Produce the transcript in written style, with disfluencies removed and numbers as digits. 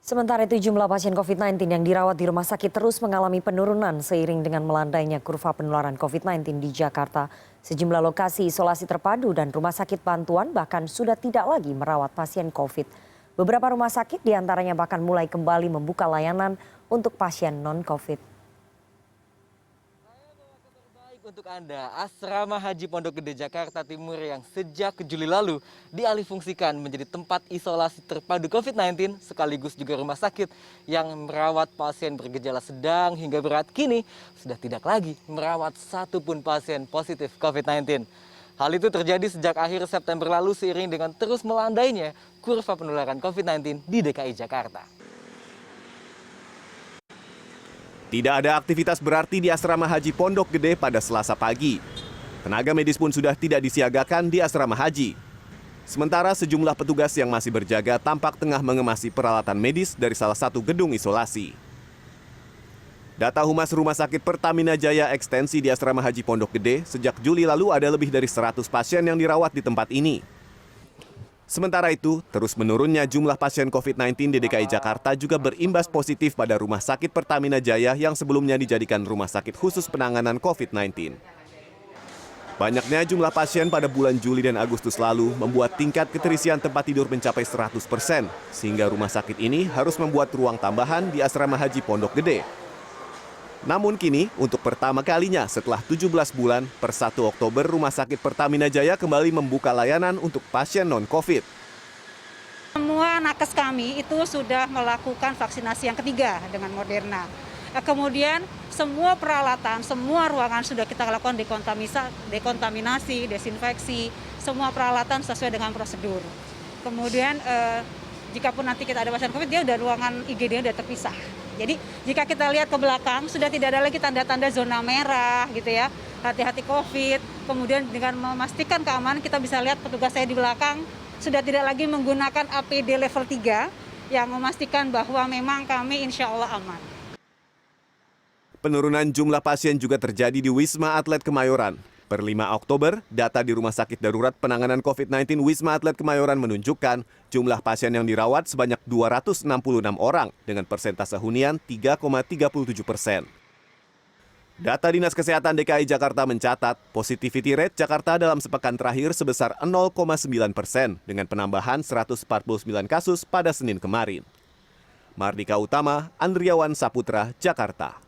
Sementara itu jumlah pasien COVID-19 yang dirawat di rumah sakit terus mengalami penurunan seiring dengan melandainya kurva penularan COVID-19 di Jakarta. Sejumlah lokasi isolasi terpadu dan rumah sakit bantuan bahkan sudah tidak lagi merawat pasien COVID. Beberapa rumah sakit diantaranya bahkan mulai kembali membuka layanan untuk pasien non-COVID. Untuk Anda, Asrama Haji Pondok Gede Jakarta Timur yang sejak Juli lalu dialihfungsikan menjadi tempat isolasi terpadu COVID-19 sekaligus juga rumah sakit yang merawat pasien bergejala sedang hingga berat kini sudah tidak lagi merawat satupun pasien positif COVID-19. Hal itu terjadi sejak akhir September lalu seiring dengan terus melandainya kurva penularan COVID-19 di DKI Jakarta. Tidak ada aktivitas berarti di Asrama Haji Pondok Gede pada Selasa pagi. Tenaga medis pun sudah tidak disiagakan di asrama haji. Sementara sejumlah petugas yang masih berjaga tampak tengah mengemasi peralatan medis dari salah satu gedung isolasi. Data Humas Rumah Sakit Pertamina Jaya Ekstensi di Asrama Haji Pondok Gede, sejak Juli lalu ada lebih dari 100 pasien yang dirawat di tempat ini. Sementara itu, terus menurunnya jumlah pasien COVID-19 di DKI Jakarta juga berimbas positif pada Rumah Sakit Pertamina Jaya yang sebelumnya dijadikan rumah sakit khusus penanganan COVID-19. Banyaknya jumlah pasien pada bulan Juli dan Agustus lalu membuat tingkat keterisian tempat tidur mencapai 100%, sehingga rumah sakit ini harus membuat ruang tambahan di Asrama Haji Pondok Gede. Namun kini, untuk pertama kalinya setelah 17 bulan, per 1 Oktober Rumah Sakit Pertamina Jaya kembali membuka layanan untuk pasien non-COVID. Semua nakes kami itu sudah melakukan vaksinasi yang ketiga dengan Moderna. Kemudian semua peralatan, semua ruangan sudah kita lakukan dekontaminasi, desinfeksi, semua peralatan sesuai dengan prosedur. Kemudian jika pun nanti kita ada pasien COVID, dia udah ruangan IGD udah terpisah. Jadi jika kita lihat ke belakang sudah tidak ada lagi tanda-tanda zona merah gitu ya, hati-hati COVID. Kemudian dengan memastikan keamanan kita bisa lihat petugas saya di belakang sudah tidak lagi menggunakan APD level 3 yang memastikan bahwa memang kami insya Allah aman. Penurunan jumlah pasien juga terjadi di Wisma Atlet Kemayoran. Per 5 Oktober, data di Rumah Sakit Darurat Penanganan COVID-19 Wisma Atlet Kemayoran menunjukkan jumlah pasien yang dirawat sebanyak 266 orang dengan persentase hunian 3,37%. Data Dinas Kesehatan DKI Jakarta mencatat positivity rate Jakarta dalam sepekan terakhir sebesar 0,9% dengan penambahan 149 kasus pada Senin kemarin. Mardika Utama, Andriawan Saputra, Jakarta.